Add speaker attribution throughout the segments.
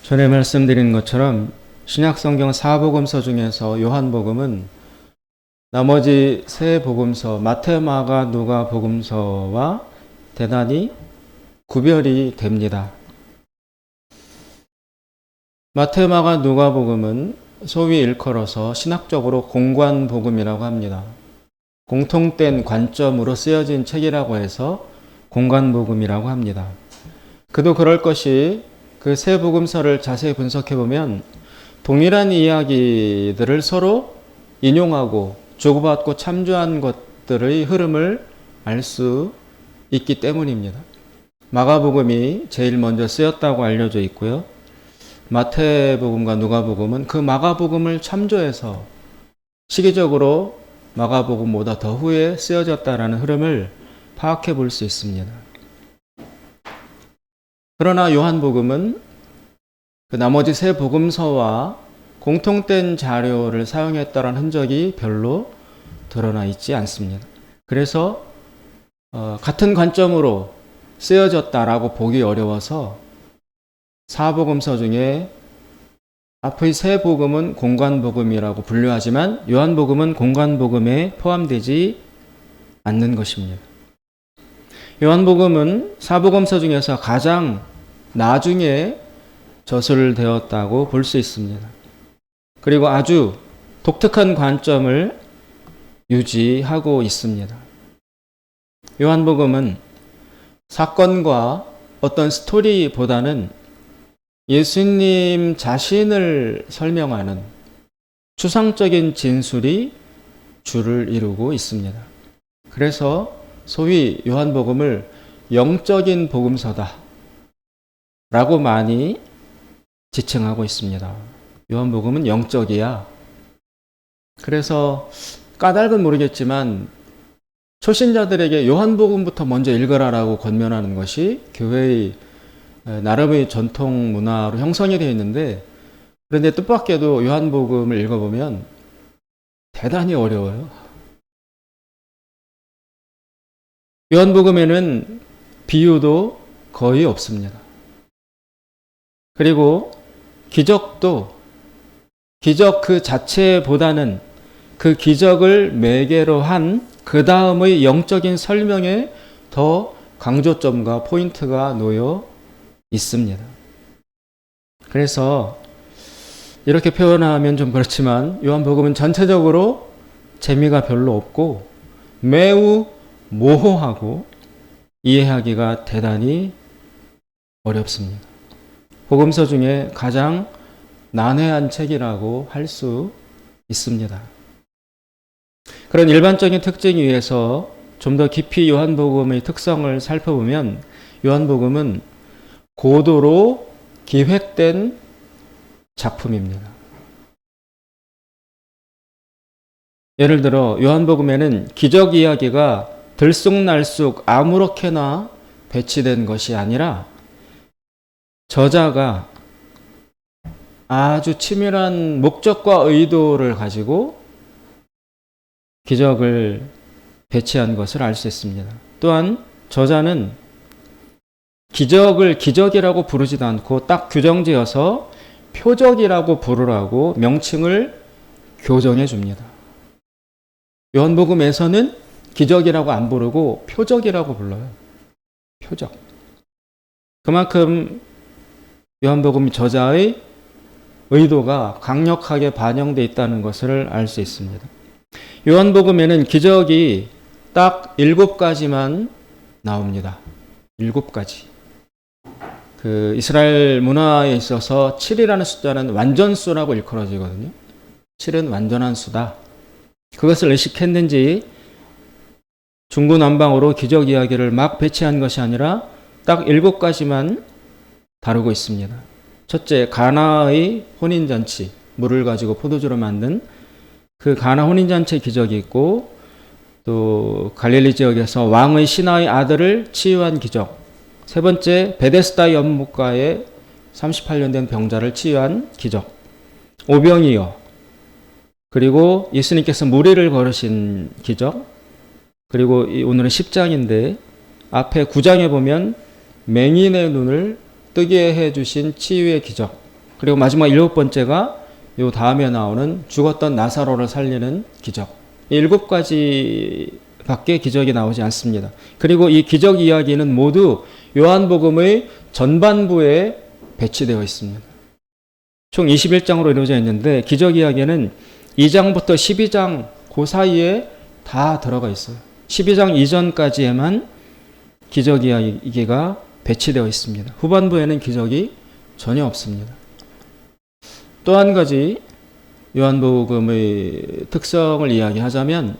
Speaker 1: 전에 말씀드린 것처럼 신약성경 4복음서 중에서 요한복음은 나머지 세 복음서 마태, 마가, 누가 복음서와 대단히 구별이 됩니다. 마태, 마가, 누가 복음은 소위 일컬어서 신학적으로 공관복음이라고 합니다. 공통된 관점으로 쓰여진 책이라고 해서 공관복음이라고 합니다. 그도 그럴 것이 그 세 복음서를 자세히 분석해보면 동일한 이야기들을 서로 인용하고 주고받고 참조한 것들의 흐름을 알 수 있기 때문입니다. 마가복음이 제일 먼저 쓰였다고 알려져 있고요. 마태복음과 누가복음은 그 마가복음을 참조해서 시기적으로 마가복음보다 더 후에 쓰여졌다라는 흐름을 파악해 볼 수 있습니다. 그러나 요한복음은 그 나머지 세 복음서와 공통된 자료를 사용했다는 흔적이 별로 드러나 있지 않습니다. 그래서 같은 관점으로 쓰여졌다라고 보기 어려워서 사복음서 중에 앞의 세 복음은 공관복음이라고 분류하지만 요한복음은 공관복음에 포함되지 않는 것입니다. 요한복음은 사복음서 중에서 가장 나중에 저술되었다고 볼 수 있습니다. 그리고 아주 독특한 관점을 유지하고 있습니다. 요한복음은 사건과 어떤 스토리보다는 예수님 자신을 설명하는 추상적인 진술이 주를 이루고 있습니다. 그래서 소위 요한복음을 영적인 복음서다 라고 많이 지칭하고 있습니다. 요한복음은 영적이야. 그래서 까닭은 모르겠지만 초신자들에게 요한복음부터 먼저 읽으라라고 권면하는 것이 교회의 나름의 전통 문화로 형성이 되어 있는데, 그런데 뜻밖에도 요한복음을 읽어보면 대단히 어려워요. 요한복음에는 비유도 거의 없습니다. 그리고 기적도 기적 그 자체보다는 그 기적을 매개로 한 그 다음의 영적인 설명에 더 강조점과 포인트가 놓여 있습니다. 그래서 이렇게 표현하면 좀 그렇지만 요한복음은 전체적으로 재미가 별로 없고 매우 모호하고 이해하기가 대단히 어렵습니다. 복음서 중에 가장 난해한 책이라고 할 수 있습니다. 그런 일반적인 특징에 의해서 좀 더 깊이 요한복음의 특성을 살펴보면 요한복음은 고도로 기획된 작품입니다. 예를 들어 요한복음에는 기적 이야기가 들쑥날쑥 아무렇게나 배치된 것이 아니라 저자가 아주 치밀한 목적과 의도를 가지고 기적을 배치한 것을 알 수 있습니다. 또한 저자는 기적을 기적이라고 부르지도 않고 딱 규정지어서 표적이라고 부르라고 명칭을 교정해 줍니다. 요한복음에서는 기적이라고 안 부르고 표적이라고 불러요. 표적. 그만큼 요한복음 저자의 의도가 강력하게 반영되어 있다는 것을 알 수 있습니다. 요한복음에는 기적이 딱 7가지만 나옵니다. 7가지. 그 이스라엘 문화에 있어서 7이라는 숫자는 완전수라고 일컬어지거든요. 7은 완전한 수다. 그것을 의식했는지 중구난방으로 기적 이야기를 막 배치한 것이 아니라 딱 7가지만 다루고 있습니다. 첫째, 가나의 혼인잔치, 물을 가지고 포도주로 만든 그 가나 혼인잔치 기적이 있고, 또 갈릴리 지역에서 왕의 신하의 아들을 치유한 기적, 세 번째, 베데스다 연못가에 38년 된 병자를 치유한 기적, 오병이어, 그리고 예수님께서 무리를 걸으신 기적, 그리고 오늘은 10장인데 앞에 9장에 보면 맹인의 눈을 뜨게 해주신 치유의 기적, 그리고 마지막 7번째가 요 다음에 나오는 죽었던 나사로를 살리는 기적. 7가지밖에 기적이 나오지 않습니다. 그리고 이 기적 이야기는 모두 요한복음의 전반부에 배치되어 있습니다. 총 21장으로 이루어져 있는데 기적 이야기는 2장부터 12장 그 사이에 다 들어가 있어요. 12장 이전까지에만 기적 이야기가 배치되어 있습니다. 후반부에는 기적이 전혀 없습니다. 또 한 가지 요한복음의 특성을 이야기하자면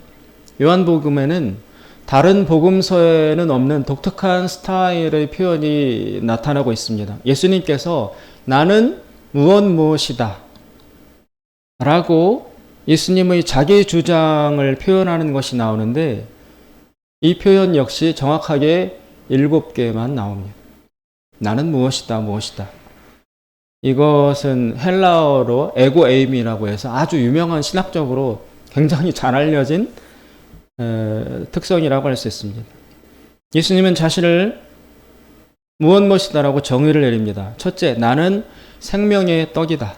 Speaker 1: 요한복음에는 다른 복음서에는 없는 독특한 스타일의 표현이 나타나고 있습니다. 예수님께서 나는 무엇이다 라고 예수님의 자기 주장을 표현하는 것이 나오는데 이 표현 역시 정확하게 7개만 나옵니다. 나는 무엇이다. 이것은 헬라어로 에고 에임이라고 해서 아주 유명한 신학적으로 굉장히 잘 알려진 특성이라고 할 수 있습니다. 예수님은 자신을 무엇이다라고 정의를 내립니다. 첫째, 나는 생명의 떡이다.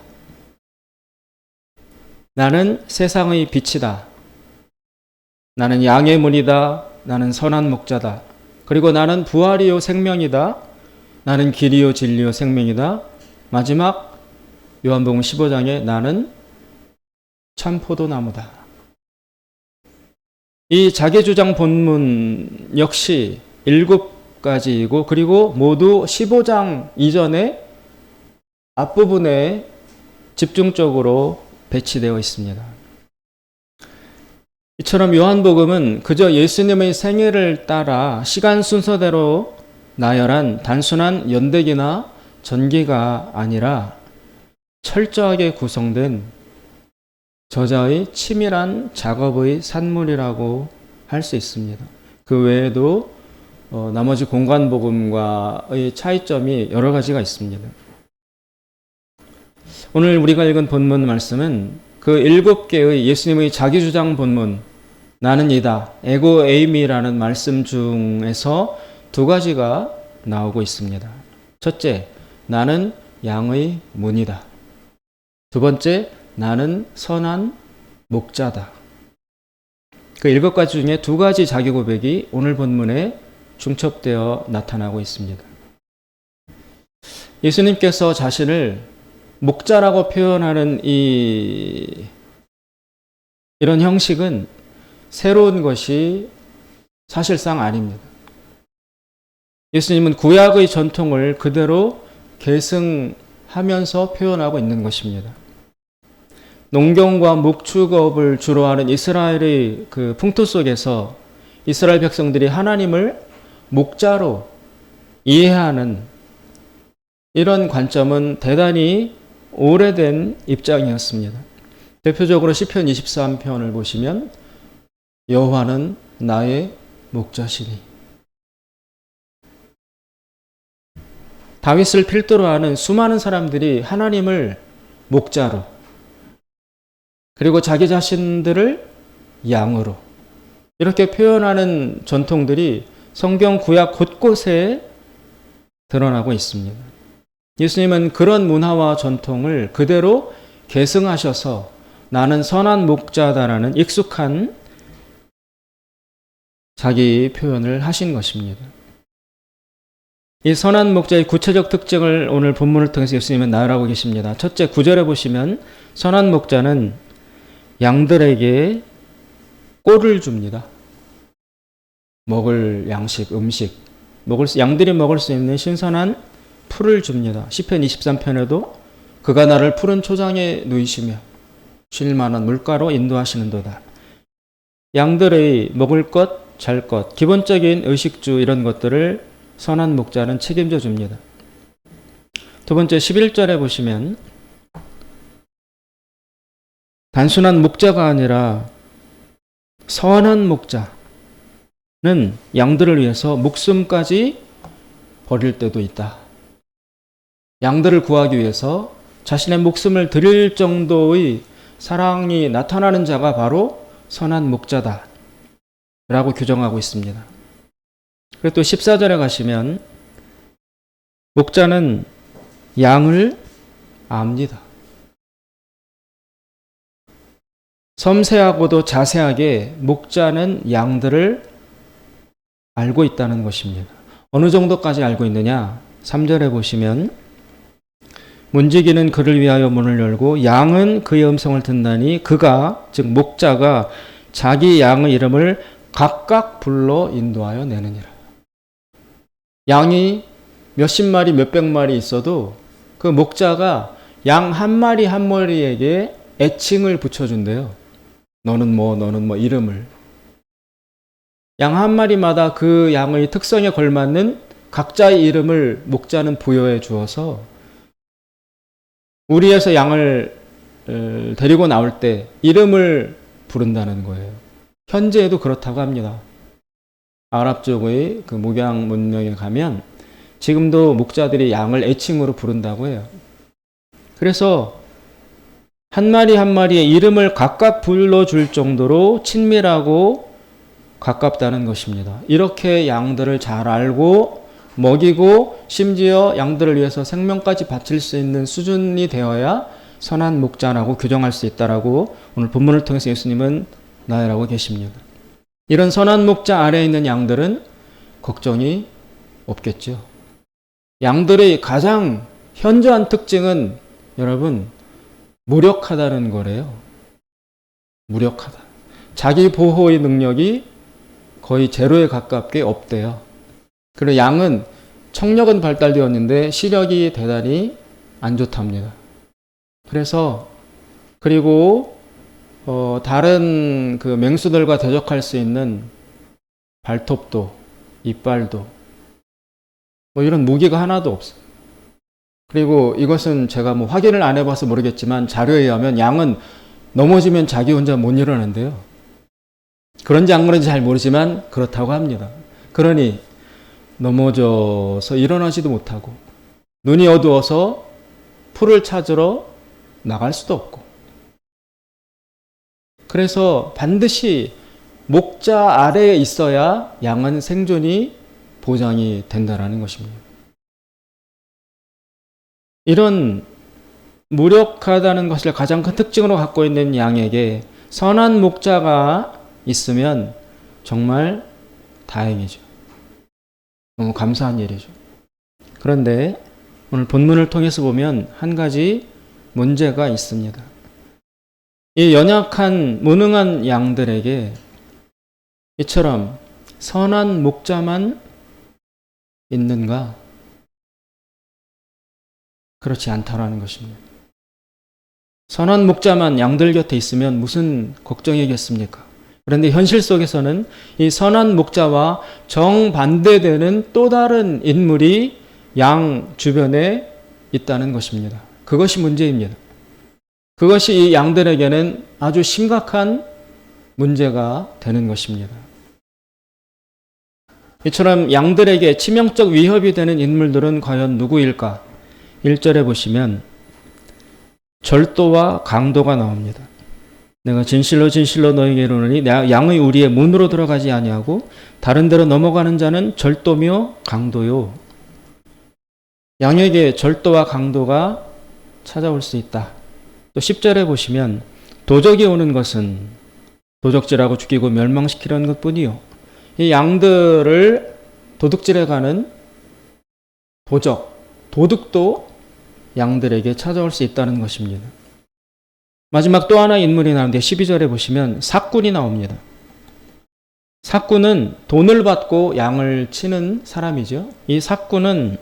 Speaker 1: 나는 세상의 빛이다. 나는 양의 문이다. 나는 선한 목자다. 그리고 나는 부활이요 생명이다. 나는 길이요 진리요 생명이다. 마지막 요한복음 15장에 나는 참 포도나무다. 이 자기주장 본문 역시 7가지이고 그리고 모두 15장 이전에 앞부분에 집중적으로 배치되어 있습니다. 이처럼 요한복음은 그저 예수님의 생애를 따라 시간 순서대로 나열한 단순한 연대기나 전기가 아니라 철저하게 구성된 저자의 치밀한 작업의 산물이라고 할 수 있습니다. 그 외에도 나머지 공간복음과의 차이점이 여러 가지가 있습니다. 오늘 우리가 읽은 본문 말씀은 그 7개의 예수님의 자기주장 본문 나는 이다, 에고 에이미라는 말씀 중에서 2가지가 나오고 있습니다. 첫째, 나는 양의 문이다. 두 번째, 나는 선한 목자다. 그 7가지 중에 2가지 자기 고백이 오늘 본문에 중첩되어 나타나고 있습니다. 예수님께서 자신을 목자라고 표현하는 이런 형식은 새로운 것이 사실상 아닙니다. 예수님은 구약의 전통을 그대로 계승하면서 표현하고 있는 것입니다. 농경과 목축업을 주로 하는 이스라엘의 그 풍토 속에서 이스라엘 백성들이 하나님을 목자로 이해하는 이런 관점은 대단히 오래된 입장이었습니다. 대표적으로 시편 23편을 보시면 여호와는 나의 목자시니 다윗을 필두로 하는 수많은 사람들이 하나님을 목자로 그리고 자기 자신들을 양으로 이렇게 표현하는 전통들이 성경 구약 곳곳에 드러나고 있습니다. 예수님은 그런 문화와 전통을 그대로 계승하셔서 나는 선한 목자다라는 익숙한 자기 표현을 하신 것입니다. 이 선한 목자의 구체적 특징을 오늘 본문을 통해서 예수님은 나열하고 계십니다. 첫째, 9절에 보시면 선한 목자는 양들에게 꼴을 줍니다. 먹을 양식, 음식, 양들이 먹을 수 있는 신선한 풀을 줍니다. 시편 23편에도 그가 나를 푸른 초장에 누이시며 쉴 만한 물가로 인도하시는도다. 양들의 먹을 것, 잘 것, 기본적인 의식주 이런 것들을 선한 목자는 책임져 줍니다. 두 번째 11절에 보시면 단순한 목자가 아니라 선한 목자는 양들을 위해서 목숨까지 버릴 때도 있다. 양들을 구하기 위해서 자신의 목숨을 드릴 정도의 사랑이 나타나는 자가 바로 선한 목자다 라고 규정하고 있습니다. 그리고 또 14절에 가시면 목자는 양을 압니다. 섬세하고도 자세하게 목자는 양들을 알고 있다는 것입니다. 어느 정도까지 알고 있느냐? 3절에 보시면 문지기는 그를 위하여 문을 열고 양은 그의 음성을 듣나니 그가 즉 목자가 자기 양의 이름을 각각 불러 인도하여 내느니라. 양이 몇십 마리 몇백 마리 있어도 그 목자가 양 한 마리 한 마리에게 애칭을 붙여준대요. 너는 뭐 이름을. 양 한 마리마다 그 양의 특성에 걸맞는 각자의 이름을 목자는 부여해 주어서 우리에서 양을 데리고 나올 때 이름을 부른다는 거예요. 현재에도 그렇다고 합니다. 아랍 쪽의 그 목양 문명에 가면 지금도 목자들이 양을 애칭으로 부른다고 해요. 그래서 한 마리 한 마리의 이름을 각각 불러줄 정도로 친밀하고 가깝다는 것입니다. 이렇게 양들을 잘 알고 먹이고 심지어 양들을 위해서 생명까지 바칠 수 있는 수준이 되어야 선한 목자라고 규정할 수 있다라고 오늘 본문을 통해서 예수님은 나열하고 계십니다. 이런 선한 목자 아래에 있는 양들은 걱정이 없겠죠. 양들의 가장 현저한 특징은 여러분 무력하다는 거래요. 무력하다. 자기 보호의 능력이 거의 제로에 가깝게 없대요. 그리고 양은 청력은 발달되었는데 시력이 대단히 안 좋답니다. 그래서 그리고 다른 그 맹수들과 대적할 수 있는 발톱도 이빨도 이런 무기가 하나도 없어요. 그리고 이것은 제가 확인을 안 해봐서 모르겠지만 자료에 의하면 양은 넘어지면 자기 혼자 못 일어난대요. 그런지 안 그런지 잘 모르지만 그렇다고 합니다. 그러니 넘어져서 일어나지도 못하고 눈이 어두워서 풀을 찾으러 나갈 수도 없고 그래서 반드시 목자 아래에 있어야 양은 생존이 보장이 된다는 것입니다. 이런 무력하다는 것을 가장 큰 특징으로 갖고 있는 양에게 선한 목자가 있으면 정말 다행이죠. 너무 감사한 일이죠. 그런데 오늘 본문을 통해서 보면 한 가지 문제가 있습니다. 이 연약한 무능한 양들에게 이처럼 선한 목자만 있는가? 그렇지 않다라는 것입니다. 선한 목자만 양들 곁에 있으면 무슨 걱정이겠습니까? 그런데 현실 속에서는 이 선한 목자와 정반대되는 또 다른 인물이 양 주변에 있다는 것입니다. 그것이 문제입니다. 그것이 이 양들에게는 아주 심각한 문제가 되는 것입니다. 이처럼 양들에게 치명적 위협이 되는 인물들은 과연 누구일까? 1절에 보시면 절도와 강도가 나옵니다. 내가 진실로 진실로 너희에게 이르노니 양의 우리의 문으로 들어가지 아니하고 다른 데로 넘어가는 자는 절도며 강도요. 양에게 절도와 강도가 찾아올 수 있다. 또 10절에 보시면 도적이 오는 것은 도적질하고 죽이고 멸망시키려는 것뿐이요. 이 양들을 도둑질해가는 도둑도 양들에게 찾아올 수 있다는 것입니다. 마지막 또 하나의 인물이 나오는데 12절에 보시면 삭군이 나옵니다. 삭군은 돈을 받고 양을 치는 사람이죠. 이 삭군은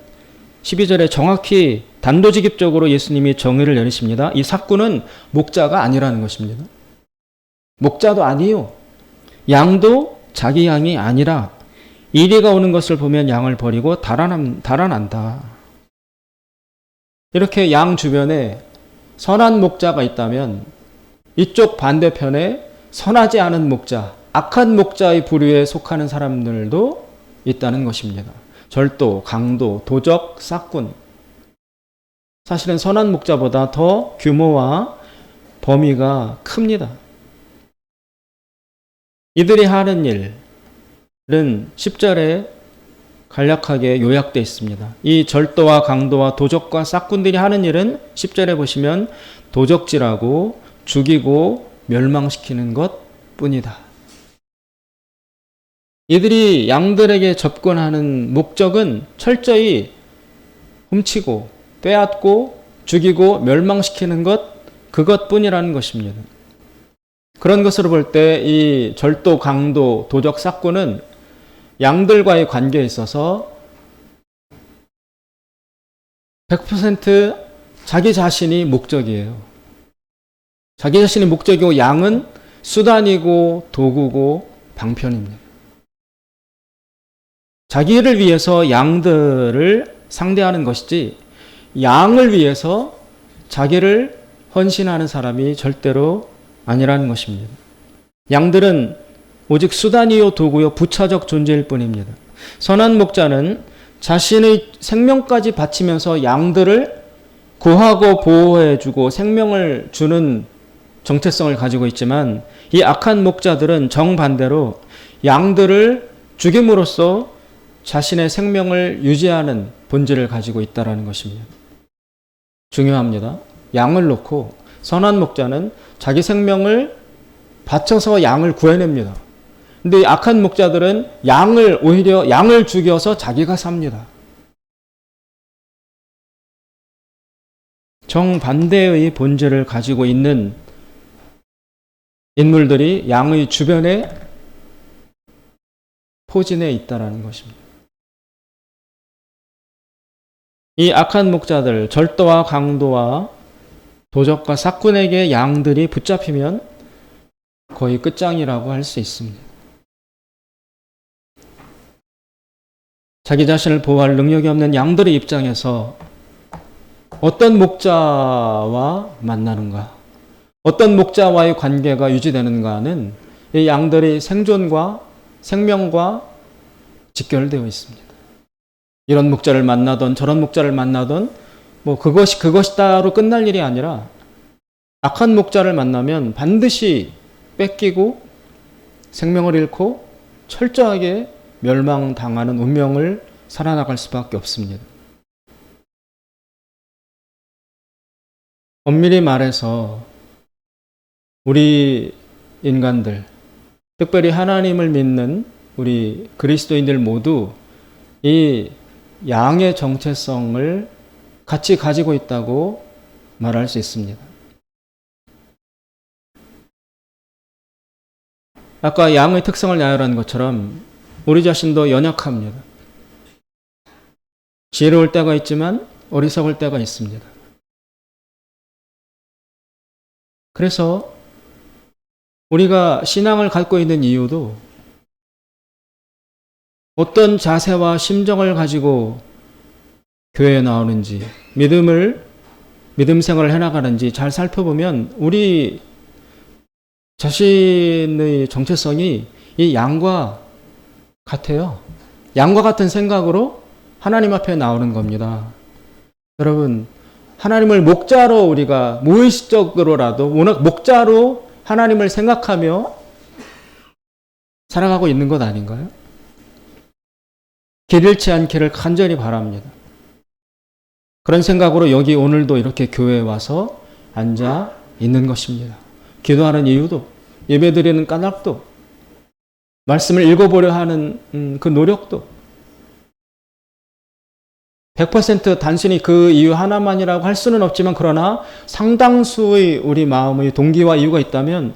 Speaker 1: 12절에 정확히 단도직입적으로 예수님이 정의를 내리십니다. 이 삭군은 목자가 아니라는 것입니다. 목자도 아니요. 양도 자기 양이 아니라 이리가 오는 것을 보면 양을 버리고 달아난다. 이렇게 양 주변에 선한 목자가 있다면 이쪽 반대편에 선하지 않은 목자, 악한 목자의 부류에 속하는 사람들도 있다는 것입니다. 절도, 강도, 도적, 삭군. 사실은 선한 목자보다 더 규모와 범위가 큽니다. 이들이 하는 일은 10절에 간략하게 요약되어 있습니다. 이 절도와 강도와 도적과 싹군들이 하는 일은 10절에 보시면 도적질하고 죽이고 멸망시키는 것 뿐이다. 이들이 양들에게 접근하는 목적은 철저히 훔치고 빼앗고 죽이고 멸망시키는 것, 그것뿐이라는 것입니다. 그런 것으로 볼 때 이 절도, 강도, 도적, 싹군은 양들과의 관계에 있어서 100% 자기 자신이 목적이에요. 자기 자신이 목적이고 양은 수단이고 도구고 방편입니다. 자기를 위해서 양들을 상대하는 것이지 양을 위해서 자기를 헌신하는 사람이 절대로 아니라는 것입니다. 양들은 오직 수단이요 도구요 부차적 존재일 뿐입니다. 선한 목자는 자신의 생명까지 바치면서 양들을 구하고 보호해주고 생명을 주는 정체성을 가지고 있지만 이 악한 목자들은 정반대로 양들을 죽임으로써 자신의 생명을 유지하는 본질을 가지고 있다는 것입니다. 중요합니다. 양을 놓고 선한 목자는 자기 생명을 바쳐서 양을 구해냅니다. 근데 악한 목자들은 오히려 양을 죽여서 자기가 삽니다. 정반대의 본질을 가지고 있는 인물들이 양의 주변에 포진해 있다는 것입니다. 이 악한 목자들, 절도와 강도와 도적과 싹군에게 양들이 붙잡히면 거의 끝장이라고 할 수 있습니다. 자기 자신을 보호할 능력이 없는 양들의 입장에서 어떤 목자와 만나는가, 어떤 목자와의 관계가 유지되는가는 이 양들의 생존과 생명과 직결되어 있습니다. 이런 목자를 만나던 저런 목자를 만나던 그것이다로 끝날 일이 아니라 악한 목자를 만나면 반드시 뺏기고 생명을 잃고 철저하게 멸망당하는 운명을 살아나갈 수밖에 없습니다. 엄밀히 말해서 우리 인간들, 특별히 하나님을 믿는 우리 그리스도인들 모두 이 양의 정체성을 같이 가지고 있다고 말할 수 있습니다. 아까 양의 특성을 나열한 것처럼 우리 자신도 연약합니다. 지혜로울 때가 있지만 어리석을 때가 있습니다. 그래서 우리가 신앙을 갖고 있는 이유도 어떤 자세와 심정을 가지고 교회에 나오는지, 믿음 생활을 해나가는지 잘 살펴보면 우리 자신의 정체성이 이 양과 같아요. 양과 같은 생각으로 하나님 앞에 나오는 겁니다. 여러분, 하나님을 목자로 우리가 무의식적으로라도 목자로 하나님을 생각하며 살아가고 있는 것 아닌가요? 길 잃지 않기를 간절히 바랍니다. 그런 생각으로 여기 오늘도 이렇게 교회에 와서 앉아 있는 것입니다. 기도하는 이유도, 예배드리는 까닭도, 말씀을 읽어보려 하는 그 노력도 100% 단순히 그 이유 하나만이라고 할 수는 없지만 그러나 상당수의 우리 마음의 동기와 이유가 있다면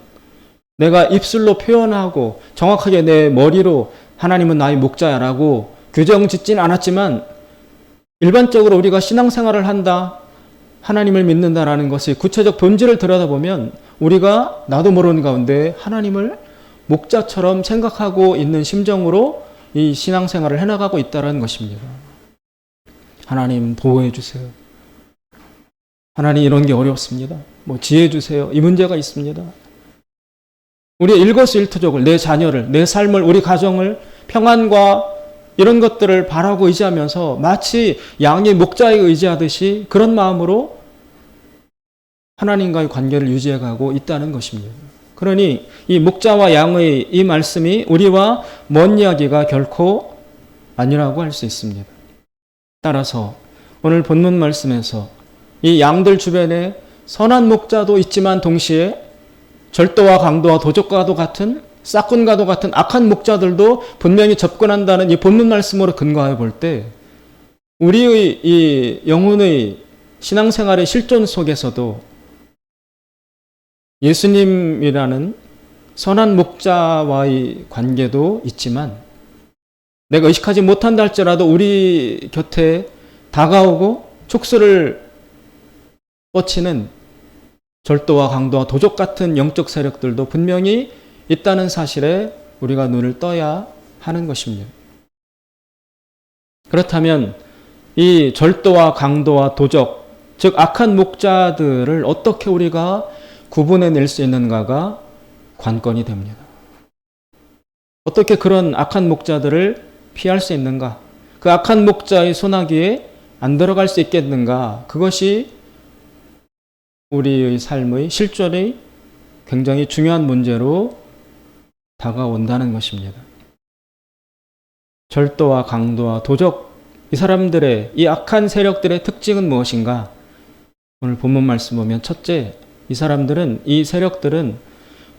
Speaker 1: 내가 입술로 표현하고 정확하게 내 머리로 하나님은 나의 목자야라고 규정 짓진 않았지만 일반적으로 우리가 신앙생활을 한다, 하나님을 믿는다라는 것의 구체적 본질을 들여다보면 우리가 나도 모르는 가운데 하나님을 목자처럼 생각하고 있는 심정으로 이 신앙생활을 해나가고 있다는 것입니다. 하나님 보호해 주세요. 하나님 이런 게 어렵습니다. 지혜 주세요. 이 문제가 있습니다. 우리의 일거수일투족을, 내 자녀를, 내 삶을, 우리 가정을 평안과 이런 것들을 바라고 의지하면서 마치 양이 목자에 의지하듯이 그런 마음으로 하나님과의 관계를 유지해가고 있다는 것입니다. 그러니 이 목자와 양의 이 말씀이 우리와 먼 이야기가 결코 아니라고 할 수 있습니다. 따라서 오늘 본문 말씀에서 이 양들 주변에 선한 목자도 있지만 동시에 절도와 강도와 도적과도 같은 싹군과도 같은 악한 목자들도 분명히 접근한다는 이 본문 말씀으로 근거해 볼 때 우리의 이 영혼의 신앙생활의 실존 속에서도 예수님이라는 선한 목자와의 관계도 있지만 내가 의식하지 못한다 할지라도 우리 곁에 다가오고 촉수를 뻗치는 절도와 강도와 도적 같은 영적 세력들도 분명히 있다는 사실에 우리가 눈을 떠야 하는 것입니다. 그렇다면 이 절도와 강도와 도적, 즉 악한 목자들을 어떻게 우리가 구분해낼 수 있는가가 관건이 됩니다. 어떻게 그런 악한 목자들을 피할 수 있는가? 그 악한 목자의 소나기에 안 들어갈 수 있겠는가? 그것이 우리의 삶의 실존의 굉장히 중요한 문제로 다가온다는 것입니다. 절도와 강도와 도적, 이 사람들의 이 악한 세력들의 특징은 무엇인가? 오늘 본문 말씀 보면 첫째, 이 사람들은, 이 세력들은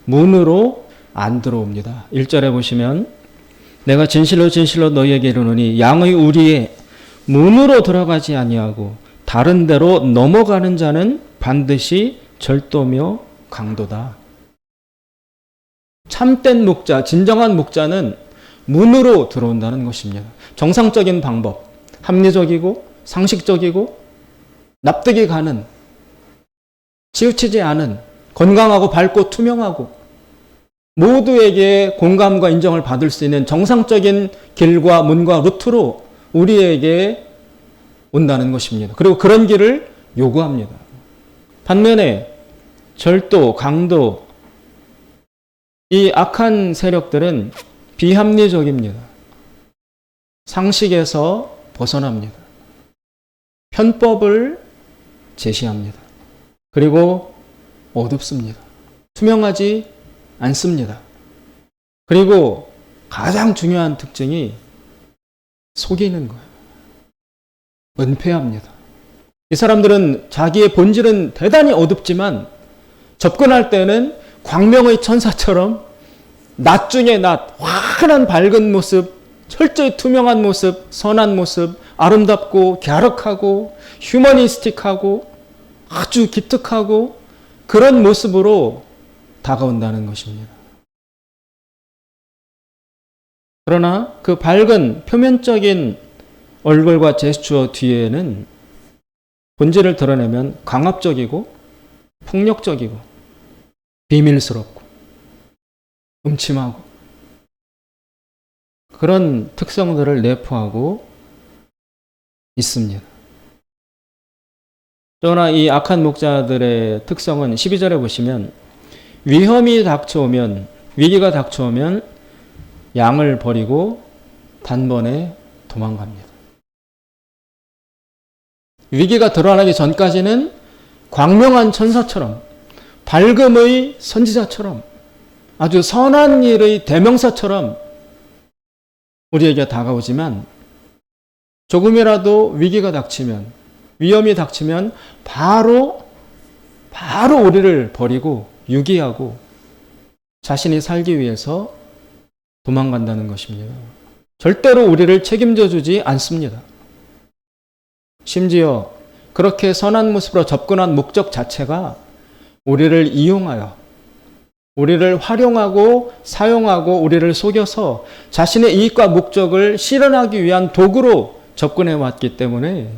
Speaker 1: 문으로 안 들어옵니다. 1절에 보시면 내가 진실로 진실로 너희에게 이르노니 양의 우리에 문으로 들어가지 아니하고 다른 데로 넘어가는 자는 반드시 절도며 강도다. 참된 목자, 진정한 목자는 문으로 들어온다는 것입니다. 정상적인 방법, 합리적이고 상식적이고 납득이 가는, 치우치지 않은, 건강하고 밝고 투명하고 모두에게 공감과 인정을 받을 수 있는 정상적인 길과 문과 루트로 우리에게 온다는 것입니다. 그리고 그런 길을 요구합니다. 반면에 절도, 강도, 이 악한 세력들은 비합리적입니다. 상식에서 벗어납니다. 편법을 제시합니다. 그리고 어둡습니다. 투명하지 않습니다. 그리고 가장 중요한 특징이 속이는 거예요. 은폐합니다. 이 사람들은 자기의 본질은 대단히 어둡지만 접근할 때는 광명의 천사처럼 낮 중에 낮, 환한 밝은 모습, 철저히 투명한 모습, 선한 모습, 아름답고 갸륵하고 휴머니스틱하고 아주 기특하고 그런 모습으로 다가온다는 것입니다. 그러나 그 밝은 표면적인 얼굴과 제스처 뒤에는 본질을 드러내면 강압적이고 폭력적이고 비밀스럽고 음침하고 그런 특성들을 내포하고 있습니다. 또나 이 악한 목자들의 특성은 12절에 보시면 위험이 닥쳐오면, 위기가 닥쳐오면 양을 버리고 단번에 도망갑니다. 위기가 드러나기 전까지는 광명한 천사처럼, 밝음의 선지자처럼, 아주 선한 일의 대명사처럼 우리에게 다가오지만 조금이라도 위기가 닥치면, 위험이 닥치면 바로 우리를 버리고 유기하고 자신이 살기 위해서 도망간다는 것입니다. 절대로 우리를 책임져 주지 않습니다. 심지어 그렇게 선한 모습으로 접근한 목적 자체가 우리를 이용하여, 우리를 활용하고 사용하고 우리를 속여서 자신의 이익과 목적을 실현하기 위한 도구로 접근해 왔기 때문에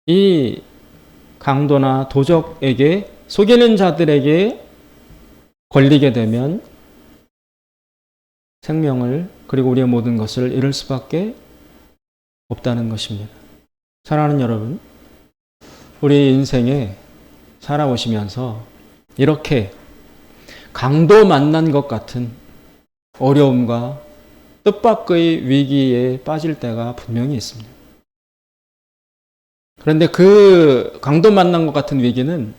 Speaker 1: 이 강도나 도적에게, 속이는 자들에게 걸리게 되면 생명을, 그리고 우리의 모든 것을 잃을 수밖에 없다는 것입니다. 사랑하는 여러분, 우리 인생에 살아오시면서 이렇게 강도 만난 것 같은 어려움과 뜻밖의 위기에 빠질 때가 분명히 있습니다. 그런데 그 강도 만난 것 같은 위기는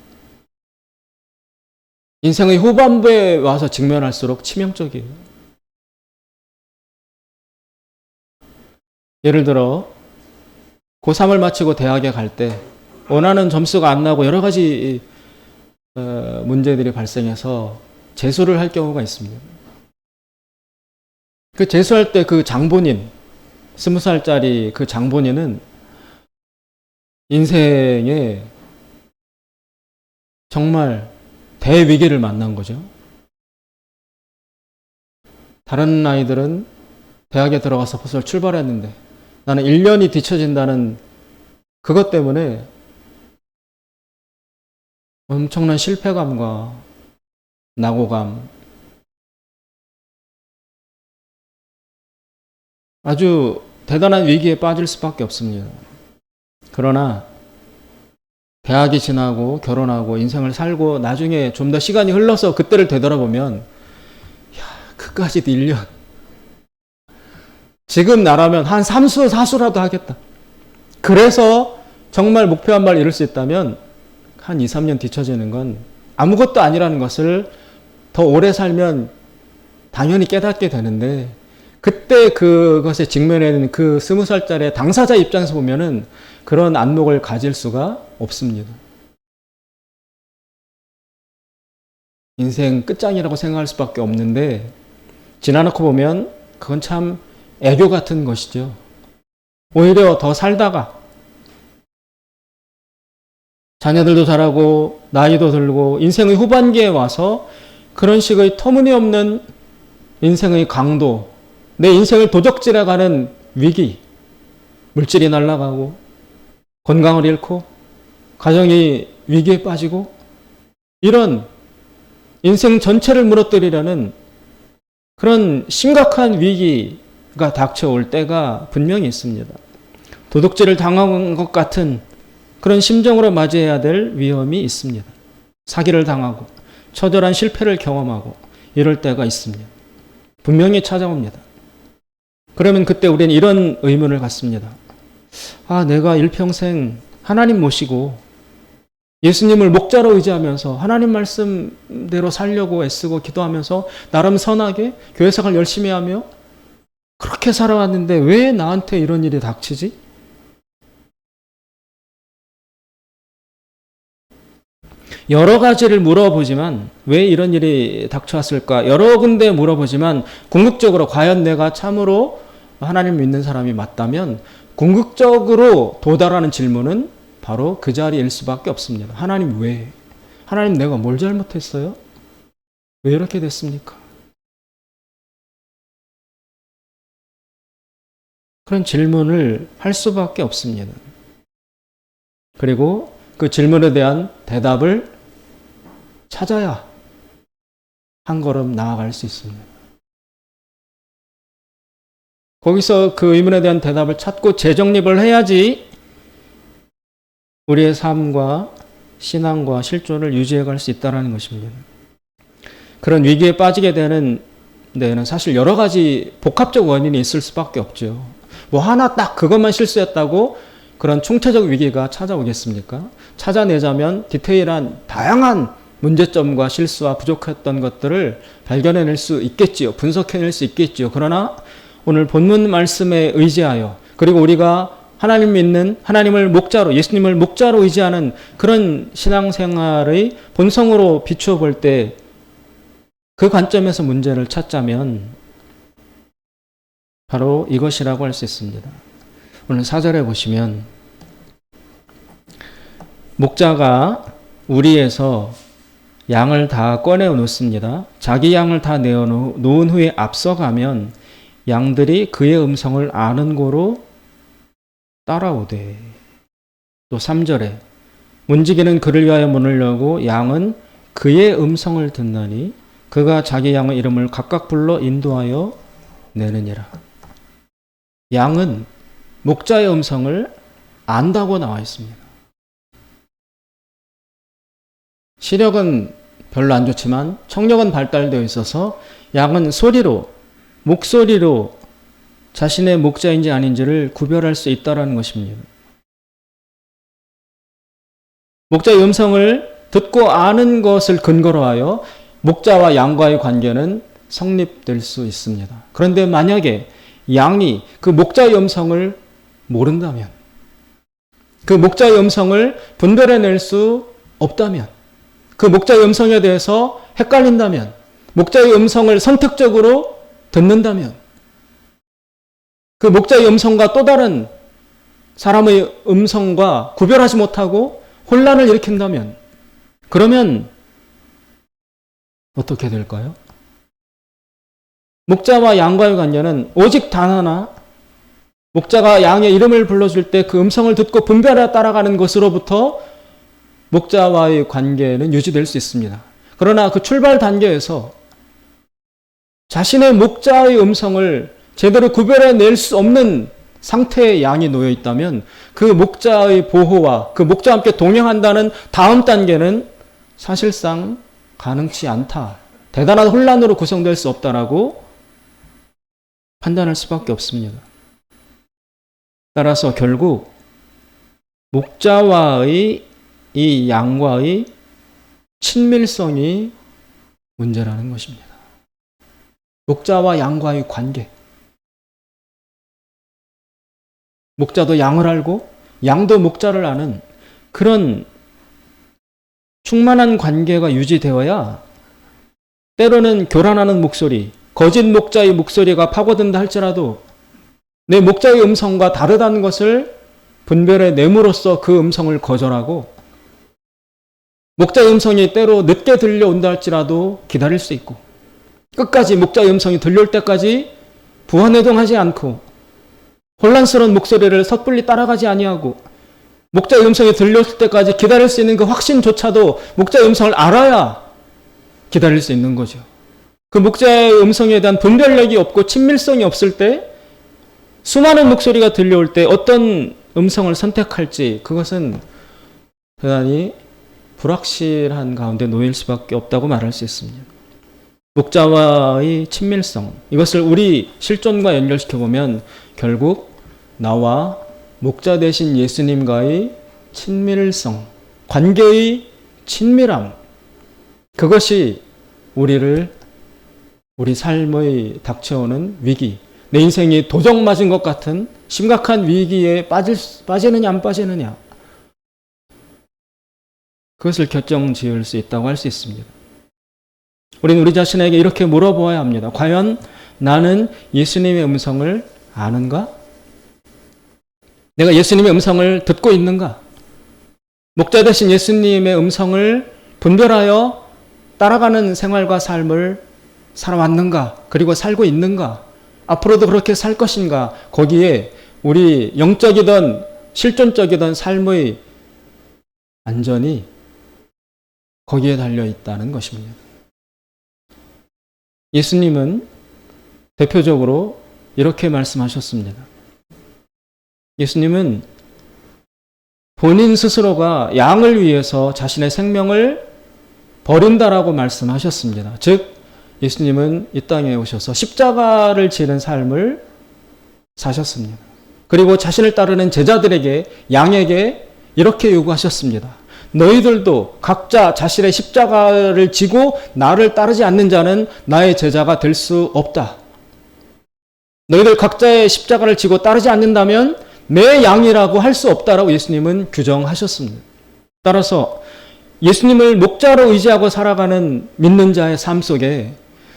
Speaker 1: 인생의 후반부에 와서 직면할수록 치명적이에요. 예를 들어 고3을 마치고 대학에 갈 때 원하는 점수가 안 나고 여러 가지 문제들이 발생해서 재수를 할 경우가 있습니다. 그 재수할 때 그 장본인, 20살짜리 그 장본인은 인생에 정말 대위기를 만난 거죠. 다른 아이들은 대학에 들어가서 벌써 출발했는데 나는 1년이 뒤처진다는 그것 때문에 엄청난 실패감과 낙오감, 아주 대단한 위기에 빠질 수밖에 없습니다. 그러나 대학이 지나고 결혼하고 인생을 살고 나중에 좀 더 시간이 흘러서 그때를 되돌아보면 그까짓 1년 지금 나라면 한 3수 4수라도 하겠다. 그래서 정말 목표 한 발 이룰 수 있다면 한 2, 3년 뒤처지는 건 아무것도 아니라는 것을 더 오래 살면 당연히 깨닫게 되는데 그때 그것에 직면해 있는 그 20살짜리 당사자 입장에서 보면은 그런 안목을 가질 수가 없습니다. 인생 끝장이라고 생각할 수밖에 없는데 지나놓고 보면 그건 참 애교 같은 것이죠. 오히려 더 살다가 자녀들도 자라고 나이도 들고 인생의 후반기에 와서 그런 식의 터무니없는 인생의 강도, 내 인생을 도적질해가는 위기, 물질이 날아가고 건강을 잃고 가정이 위기에 빠지고 이런 인생 전체를 무너뜨리려는 그런 심각한 위기가 닥쳐올 때가 분명히 있습니다. 도둑질을 당한 것 같은 그런 심정으로 맞이해야 될 위험이 있습니다. 사기를 당하고 처절한 실패를 경험하고 이럴 때가 있습니다. 분명히 찾아옵니다. 그러면 그때 우리는 이런 의문을 갖습니다. 내가 일평생 하나님 모시고 예수님을 목자로 의지하면서 하나님 말씀대로 살려고 애쓰고 기도하면서 나름 선하게 교회 생활 열심히 하며 그렇게 살아왔는데 왜 나한테 이런 일이 닥치지? 여러 가지를 물어보지만 왜 이런 일이 닥쳐왔을까? 여러 군데 물어보지만 궁극적으로 과연 내가 참으로 하나님 믿는 사람이 맞다면 궁극적으로 도달하는 질문은 바로 그 자리일 수밖에 없습니다. 하나님 왜? 하나님 내가 뭘 잘못했어요? 왜 이렇게 됐습니까? 그런 질문을 할 수밖에 없습니다. 그리고 그 질문에 대한 대답을 찾아야 한 걸음 나아갈 수 있습니다. 거기서 그 의문에 대한 대답을 찾고 재정립을 해야지 우리의 삶과 신앙과 실존을 유지해 갈 수 있다는 것입니다. 그런 위기에 빠지게 되는 데에는 사실 여러 가지 복합적 원인이 있을 수밖에 없죠. 하나 딱 그것만 실수했다고 그런 총체적 위기가 찾아오겠습니까? 찾아내자면 디테일한 다양한 문제점과 실수와 부족했던 것들을 발견해낼 수 있겠지요. 분석해낼 수 있겠지요. 그러나 오늘 본문 말씀에 의지하여 그리고 우리가 하나님 믿는 하나님을 목자로 예수님을 목자로 의지하는 그런 신앙생활의 본성으로 비추어 볼 때 그 관점에서 문제를 찾자면 바로 이것이라고 할 수 있습니다. 오늘 4절에 보시면 목자가 우리에서 양을 다 꺼내 놓습니다. 자기 양을 다 내어 놓은 후에 앞서가면 양들이 그의 음성을 아는 고로 따라오되. 또 3절에 문지기는 그를 위하여 문을 열고 양은 그의 음성을 듣나니 그가 자기 양의 이름을 각각 불러 인도하여 내느니라. 양은 목자의 음성을 안다고 나와 있습니다. 시력은 별로 안 좋지만 청력은 발달되어 있어서 양은 소리로, 목소리로 자신의 목자인지 아닌지를 구별할 수 있다는 것입니다. 목자의 음성을 듣고 아는 것을 근거로 하여 목자와 양과의 관계는 성립될 수 있습니다. 그런데 만약에 양이 그 목자의 음성을 모른다면, 그 목자의 음성을 분별해낼 수 없다면, 그 목자의 음성에 대해서 헷갈린다면, 목자의 음성을 선택적으로 듣는다면, 그 목자의 음성과 또 다른 사람의 음성과 구별하지 못하고 혼란을 일으킨다면, 그러면 어떻게 될까요? 목자와 양과의 관계는 오직 단 하나, 목자가 양의 이름을 불러줄 때 그 음성을 듣고 분별하여 따라가는 것으로부터 목자와의 관계는 유지될 수 있습니다. 그러나 그 출발 단계에서 자신의 목자의 음성을 제대로 구별해낼 수 없는 상태의 양이 놓여 있다면 그 목자의 보호와 그 목자와 함께 동행한다는 다음 단계는 사실상 가능치 않다. 대단한 혼란으로 구성될 수 없다라고 판단할 수밖에 없습니다. 따라서 결국 목자와의 이 양과의 친밀성이 문제라는 것입니다. 목자와 양과의 관계. 목자도 양을 알고 양도 목자를 아는 그런 충만한 관계가 유지되어야 때로는 교란하는 목소리, 거짓 목자의 목소리가 파고든다 할지라도 내 목자의 음성과 다르다는 것을 분별해 내므로써 그 음성을 거절하고, 목자의 음성이 때로 늦게 들려온다 할지라도 기다릴 수 있고, 끝까지 목자의 음성이 들려올 때까지 부화내동하지 않고 혼란스러운 목소리를 섣불리 따라가지 아니하고 목자의 음성이 들려올 때까지 기다릴 수 있는 그 확신조차도 목자의 음성을 알아야 기다릴 수 있는 거죠. 그 목자의 음성에 대한 분별력이 없고 친밀성이 없을 때 수많은 목소리가 들려올 때 어떤 음성을 선택할지 그것은 대단히 불확실한 가운데 놓일 수밖에 없다고 말할 수 있습니다. 목자와의 친밀성, 이것을 우리 실존과 연결시켜보면 결국 나와 목자 되신 예수님과의 친밀성, 관계의 친밀함, 그것이 우리 삶의 닥쳐오는 위기, 내 인생이 도적 맞은 것 같은 심각한 위기에 빠지느냐 안 빠지느냐, 그것을 결정 지을 수 있다고 할 수 있습니다. 우리는 우리 자신에게 이렇게 물어보아야 합니다. 과연 나는 예수님의 음성을 아는가? 내가 예수님의 음성을 듣고 있는가? 목자 되신 예수님의 음성을 분별하여 따라가는 생활과 삶을 살아왔는가? 그리고 살고 있는가? 앞으로도 그렇게 살 것인가? 거기에 우리 영적이든 실존적이든 삶의 안전이 거기에 달려 있다는 것입니다. 예수님은 대표적으로 이렇게 말씀하셨습니다. 예수님은 본인 스스로가 양을 위해서 자신의 생명을 버린다라고 말씀하셨습니다. 즉 예수님은 이 땅에 오셔서 십자가를 지는 삶을 사셨습니다. 그리고 자신을 따르는 제자들에게, 양에게 이렇게 요구하셨습니다. 너희들도 각자 자신의 십자가를 지고 나를 따르지 않는 자는 나의 제자가 될 수 없다. 너희들 각자의 십자가를 지고 따르지 않는다면 내 양이라고 할 수 없다라고 예수님은 규정하셨습니다. 따라서 예수님을 목자로 의지하고 살아가는 믿는 자의 삶 속에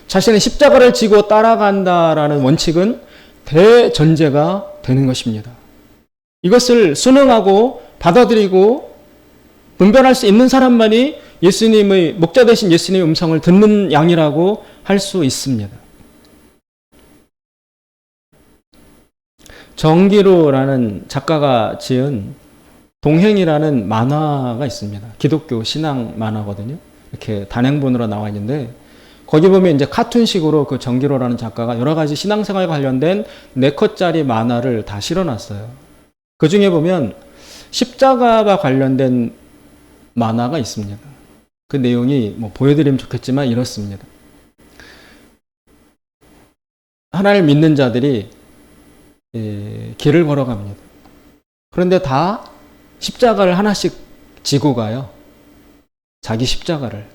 Speaker 1: 자신의 십자가를 지고 따라간다라는 원칙은 대전제가 되는 것입니다. 이것을 순응하고 받아들이고 분별할 수 있는 사람만이 예수님의 목자 되신 예수님의 음성을 듣는 양이라고 할 수 있습니다. 정기로라는 작가가 지은 동행이라는 만화가 있습니다. 기독교 신앙 만화거든요. 이렇게 단행본으로 나와 있는데 거기 보면 이제 카툰식으로 그 정기로라는 작가가 여러 가지 신앙생활에 관련된 4컷짜리 만화를 다 실어놨어요. 그 중에 보면 십자가와 관련된 만화가 있습니다. 그 내용이 보여드리면 좋겠지만 이렇습니다. 하나님을 믿는 자들이 길을 걸어갑니다. 그런데 다 십자가를 하나씩 지고 가요. 자기 십자가를.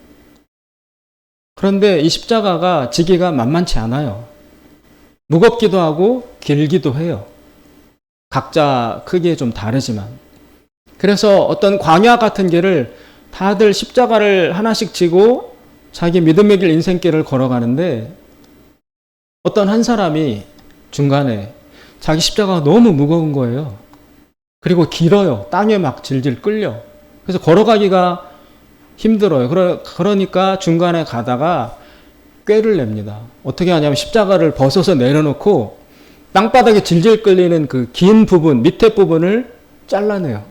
Speaker 1: 그런데 이 십자가가 지기가 만만치 않아요. 무겁기도 하고 길기도 해요. 각자 크기에 좀 다르지만. 그래서 어떤 광야 같은 길을 다들 십자가를 하나씩 지고 자기 믿음의 길 인생길을 걸어가는데 어떤 한 사람이 중간에 자기 십자가가 너무 무거운 거예요. 그리고 길어요. 땅에 막 질질 끌려. 그래서 걸어가기가 힘들어요. 그러니까 중간에 가다가 꾀를 냅니다. 어떻게 하냐면 십자가를 벗어서 내려놓고 땅바닥에 질질 끌리는 그 긴 부분, 밑에 부분을 잘라내요.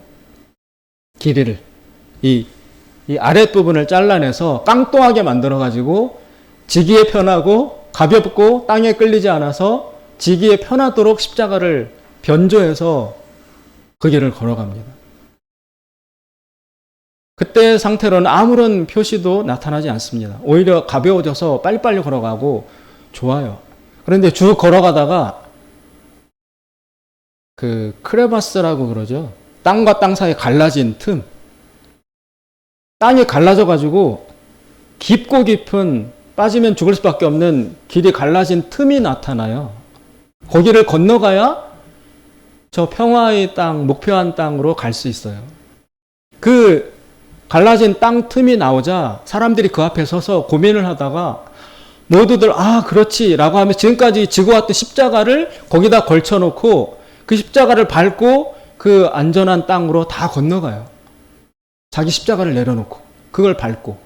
Speaker 1: 길이를. 이 아랫부분을 잘라내서 깡통하게 만들어가지고 지기에 편하고 가볍고 땅에 끌리지 않아서 지기에 편하도록 십자가를 변조해서 그 길을 걸어갑니다. 그때 상태로는 아무런 표시도 나타나지 않습니다. 오히려 가벼워져서 빨리빨리 걸어가고 좋아요. 그런데 쭉 걸어가다가 그 크레바스라고 그러죠. 땅과 땅 사이에 갈라진 틈. 땅이 갈라져가지고 깊고 깊은 빠지면 죽을 수밖에 없는 길이 갈라진 틈이 나타나요. 거기를 건너가야 저 평화의 땅, 목표한 땅으로 갈 수 있어요. 그 갈라진 땅 틈이 나오자 사람들이 그 앞에 서서 고민을 하다가 모두들 그렇지 라고 하면 지금까지 지고 왔던 십자가를 거기다 걸쳐놓고 그 십자가를 밟고 그 안전한 땅으로 다 건너가요. 자기 십자가를 내려놓고 그걸 밟고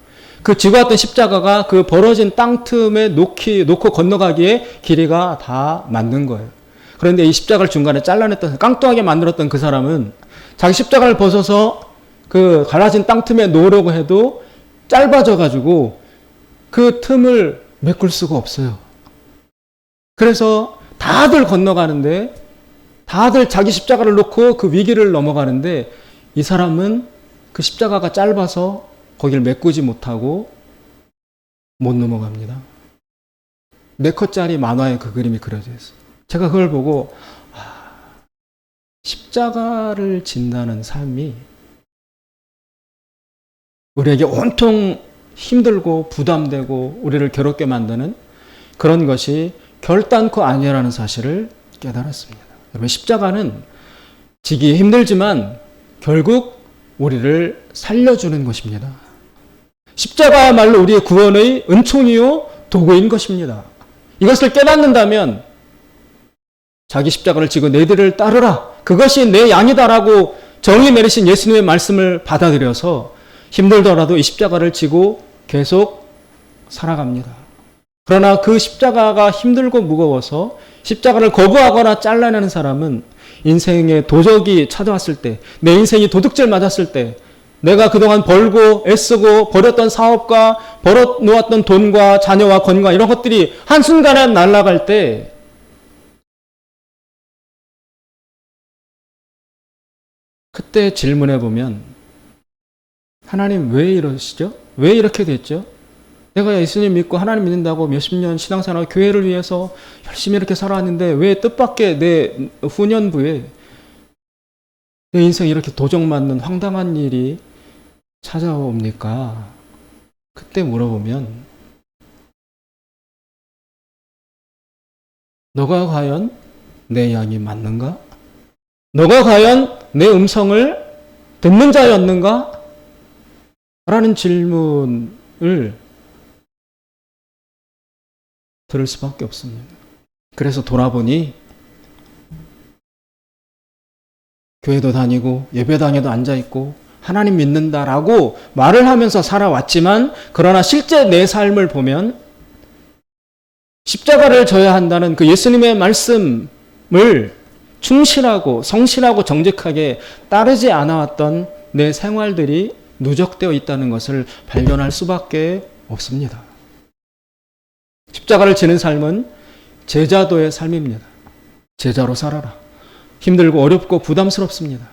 Speaker 1: 그 지고 왔던 십자가가 그 벌어진 땅 틈에 놓고 건너가기에 길이가 다 맞는 거예요. 그런데 이 십자가를 중간에 잘라냈던 깡통하게 만들었던 그 사람은 자기 십자가를 벗어서 그 갈라진 땅 틈에 놓으려고 해도 짧아져 가지고 그 틈을 메꿀 수가 없어요. 그래서 다들 건너가는데 다들 자기 십자가를 놓고 그 위기를 넘어가는데 이 사람은 그 십자가가 짧아서 거기를 메꾸지 못하고 못 넘어갑니다. 4컷짜리 만화에 그 그림이 그려져 있어요. 제가 그걸 보고 십자가를 진다는 삶이 우리에게 온통 힘들고 부담되고 우리를 괴롭게 만드는 그런 것이 결단코 아니라는 사실을 깨달았습니다. 여러분, 십자가는 지기 힘들지만 결국 우리를 살려주는 것입니다. 십자가야말로 우리의 구원의 은총이요 도구인 것입니다. 이것을 깨닫는다면 자기 십자가를 지고 내 뒤를 따르라. 그것이 내 양이다라고 정의 내리신 예수님의 말씀을 받아들여서 힘들더라도 이 십자가를 지고 계속 살아갑니다. 그러나 그 십자가가 힘들고 무거워서 십자가를 거부하거나 잘라내는 사람은 인생에 도적이 찾아왔을 때, 내 인생이 도둑질 맞았을 때, 내가 그동안 벌고 애쓰고 벌였던 사업과 벌어놓았던 돈과 자녀와 건강 이런 것들이 한순간에 날아갈 때 그때 질문해 보면 하나님 왜 이러시죠? 왜 이렇게 됐죠? 내가 예수님 믿고 하나님 믿는다고 몇십 년 신앙생활 교회를 위해서 열심히 이렇게 살아왔는데 왜 뜻밖의 내 후년부에 내 인생에 이렇게 도적맞는 황당한 일이 찾아옵니까? 그때 물어보면 너가 과연 내 양이 맞는가? 너가 과연 내 음성을 듣는 자였는가? 라는 질문을 들을 수밖에 없습니다. 그래서 돌아보니 교회도 다니고 예배당에도 앉아있고 하나님 믿는다라고 말을 하면서 살아왔지만 그러나 실제 내 삶을 보면 십자가를 져야 한다는 그 예수님의 말씀을 충실하고 성실하고 정직하게 따르지 않아왔던 내 생활들이 누적되어 있다는 것을 발견할 수밖에 없습니다. 십자가를 지는 삶은 제자도의 삶입니다. 제자로 살아라. 힘들고 어렵고 부담스럽습니다.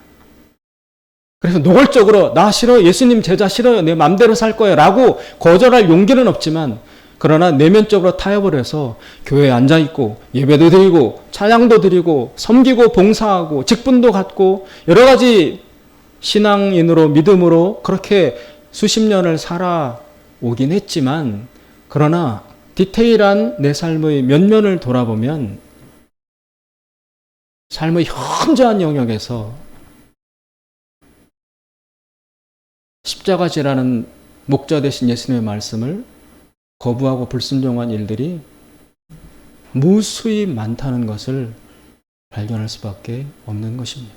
Speaker 1: 그래서 노골적으로 나 싫어요. 예수님 제자 싫어요. 내 맘대로 살 거예요. 라고 거절할 용기는 없지만 그러나 내면적으로 타협을 해서 교회에 앉아있고 예배도 드리고 찬양도 드리고 섬기고 봉사하고 직분도 갖고 여러 가지 신앙인으로 믿음으로 그렇게 수십 년을 살아오긴 했지만 그러나 디테일한 내 삶의 면면을 돌아보면 삶의 현저한 영역에서 십자가지라는 목자 되신 예수님의 말씀을 거부하고 불순종한 일들이 무수히 많다는 것을 발견할 수밖에 없는 것입니다.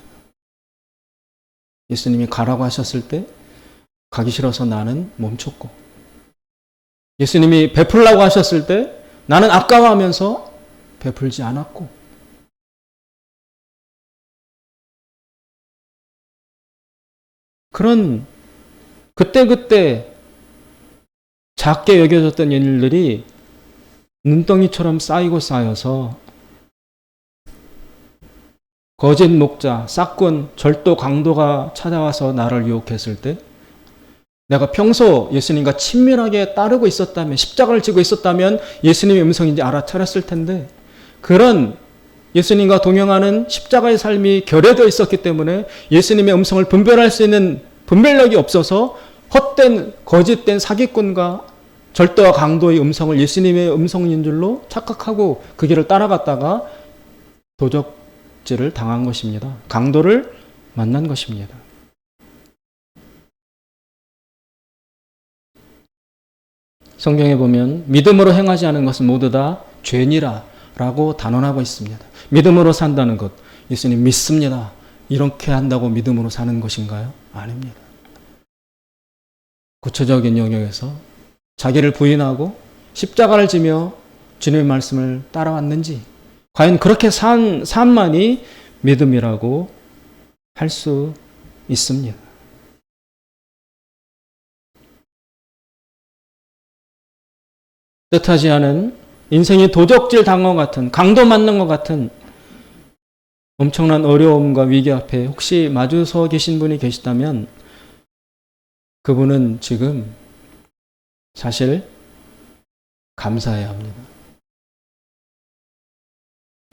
Speaker 1: 예수님이 가라고 하셨을 때 가기 싫어서 나는 멈췄고, 예수님이 베풀라고 하셨을 때 나는 아까워하면서 베풀지 않았고, 그런 그때그때 작게 여겨졌던 일들이 눈덩이처럼 쌓이고 쌓여서 거짓 목자, 싹군, 절도 강도가 찾아와서 나를 유혹했을 때 내가 평소 예수님과 친밀하게 따르고 있었다면, 십자가를 지고 있었다면 예수님의 음성인지 알아차렸을 텐데, 그런 예수님과 동행하는 십자가의 삶이 결여되어 있었기 때문에 예수님의 음성을 분별할 수 있는 분별력이 없어서 헛된 거짓된 사기꾼과 절도와 강도의 음성을 예수님의 음성인 줄로 착각하고 그 길을 따라갔다가 도적질을 당한 것입니다. 강도를 만난 것입니다. 성경에 보면 믿음으로 행하지 않은 것은 모두 다 죄니라 라고 단언하고 있습니다. 믿음으로 산다는 것, 예수님 믿습니다, 이렇게 한다고 믿음으로 사는 것인가요? 아닙니다. 구체적인 영역에서 자기를 부인하고 십자가를 지며 주님의 말씀을 따라왔는지, 과연 그렇게 산 삶만이 믿음이라고 할 수 있습니다. 뜻하지 않은 인생이 도적질 당한 것 같은, 강도 맞는 것 같은 엄청난 어려움과 위기 앞에 혹시 마주 서 계신 분이 계시다면 그분은 지금 사실 감사해야 합니다.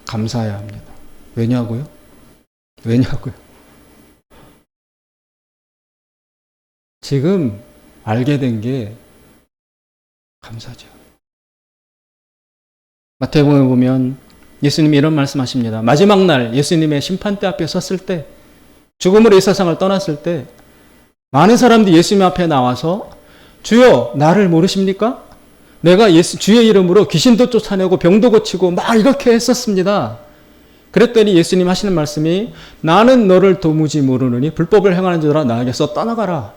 Speaker 1: 감사해야 합니다. 왜냐고요? 지금 알게 된 게 감사죠. 마태복음에 보면 예수님이 이런 말씀하십니다. 마지막 날 예수님의 심판대 앞에 섰을 때, 죽음으로 이 세상을 떠났을 때 많은 사람들이 예수님 앞에 나와서 주여 나를 모르십니까? 내가 주의 이름으로 귀신도 쫓아내고 병도 고치고 막 이렇게 했었습니다. 그랬더니 예수님 하시는 말씀이 나는 너를 도무지 모르느니 불법을 행하는 자들아 나에게서 떠나가라.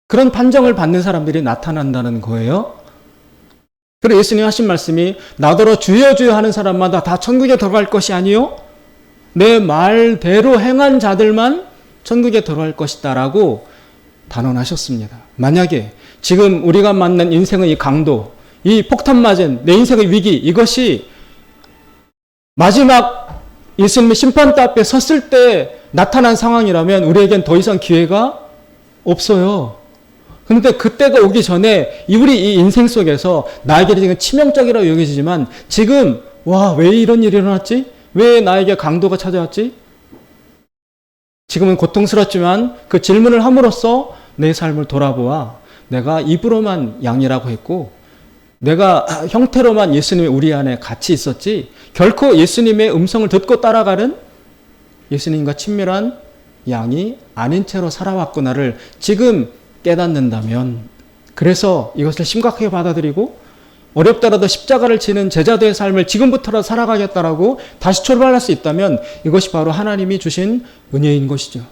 Speaker 1: 그런 판정을 받는 사람들이 나타난다는 거예요. 그리고 예수님 하신 말씀이 나더러 주여 주여 하는 사람마다 다 천국에 들어갈 것이 아니요 내 말대로 행한 자들만 천국에 들어갈 것이다 라고 단언하셨습니다. 만약에 지금 우리가 만난 인생의 이 강도, 이 폭탄 맞은 내 인생의 위기, 이것이 마지막 예수님의 심판대 앞에 섰을 때 나타난 상황이라면 우리에겐 더 이상 기회가 없어요. 그런데 그때가 오기 전에 우리 이 인생 속에서 나에게 지금 치명적이라고 여겨지지만 지금 왜 이런 일이 일어났지? 왜 나에게 강도가 찾아왔지? 지금은 고통스럽지만 그 질문을 함으로써 내 삶을 돌아보아 내가 입으로만 양이라고 했고 내가 형태로만 예수님이 우리 안에 같이 있었지 결코 예수님의 음성을 듣고 따라가는 예수님과 친밀한 양이 아닌 채로 살아왔구나를 지금 깨닫는다면, 그래서 이것을 심각하게 받아들이고 어렵더라도 십자가를 지는 제자도의 삶을 지금부터라도 살아가겠다라고 다시 출발할 수 있다면 이것이 바로 하나님이 주신 은혜인 것이죠.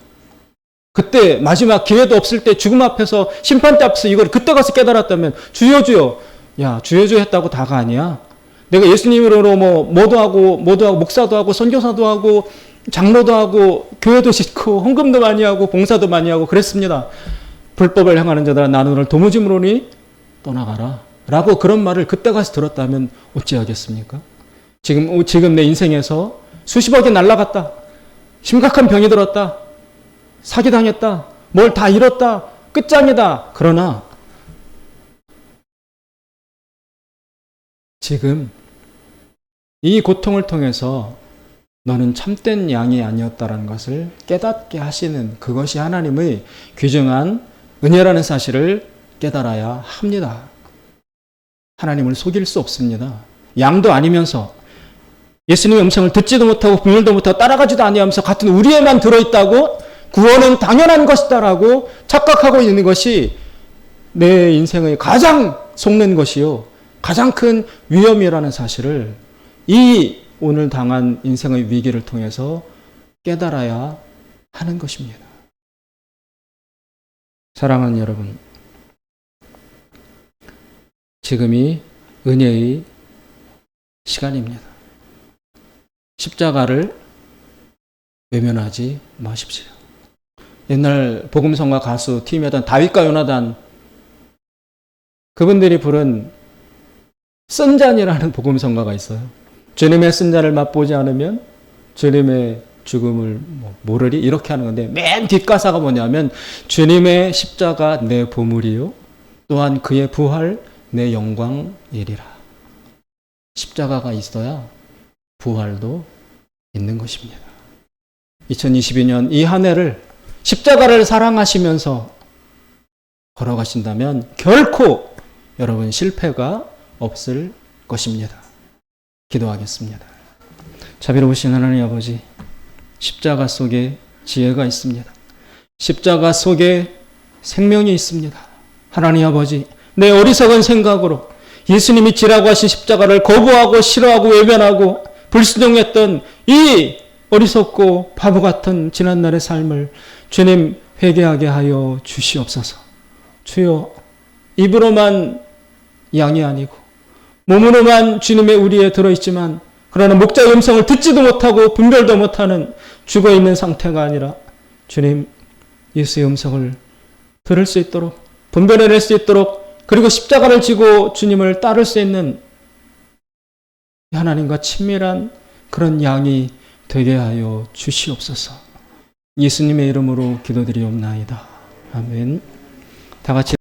Speaker 1: 그때 마지막 기회도 없을 때 죽음 앞에서 심판대 앞에서 이걸 그때 가서 깨달았다면 주여 주여, 야 주여 주여 했다고 다가 아니야. 내가 예수님으로 뭐도 하고 목사도 하고 선교사도 하고 장로도 하고 교회도 짓고 헌금도 많이 하고 봉사도 많이 하고 그랬습니다. 불법을 행하는 자들아 나는 너를 도무지 모르니 떠나가라 라고 그런 말을 그때 가서 들었다면 어찌하겠습니까? 지금 내 인생에서 수십억이 날라갔다, 심각한 병이 들었다, 사기당했다, 뭘 다 잃었다, 끝장이다. 그러나 지금 이 고통을 통해서 너는 참된 양이 아니었다는 것을 깨닫게 하시는 그것이 하나님의 귀중한 은혜라는 사실을 깨달아야 합니다. 하나님을 속일 수 없습니다. 양도 아니면서 예수님의 음성을 듣지도 못하고 분별도 못하고 따라가지도 아니하면서 같은 우리에만 들어있다고 구원은 당연한 것이다라고 착각하고 있는 것이 내 인생의 가장 속는 것이요, 가장 큰 위험이라는 사실을 이 오늘 당한 인생의 위기를 통해서 깨달아야 하는 것입니다. 사랑하는 여러분, 지금이 은혜의 시간입니다. 십자가를 외면하지 마십시오. 옛날 복음성가 가수 팀이었던 다윗과 요나단, 그분들이 부른 쓴잔이라는 복음성가가 있어요. 주님의 쓴잔을 맛보지 않으면 주님의 죽음을 모르리, 이렇게 하는 건데, 맨 뒷가사가 뭐냐면 주님의 십자가 내 보물이요 또한 그의 부활 내 영광이리라. 십자가가 있어야 부활도 있는 것입니다. 2022년 이 한 해를 십자가를 사랑하시면서 걸어가신다면 결코 여러분 실패가 없을 것입니다. 기도하겠습니다. 자비로우신 하나님 아버지, 십자가 속에 지혜가 있습니다. 십자가 속에 생명이 있습니다. 하나님 아버지, 내 어리석은 생각으로 예수님이 지라고 하신 십자가를 거부하고 싫어하고 외면하고 불순종했던 이 어리석고 바보 같은 지난날의 삶을 주님 회개하게 하여 주시옵소서. 주여, 입으로만 양이 아니고 몸으로만 주님의 우리에 들어있지만 그러나 목자의 음성을 듣지도 못하고 분별도 못하는 죽어있는 상태가 아니라 주님 예수의 음성을 들을 수 있도록, 분별해낼 수 있도록, 그리고 십자가를 지고 주님을 따를 수 있는 하나님과 친밀한 그런 양이 되게 하여 주시옵소서. 예수님의 이름으로 기도드리옵나이다. 아멘. 다 같이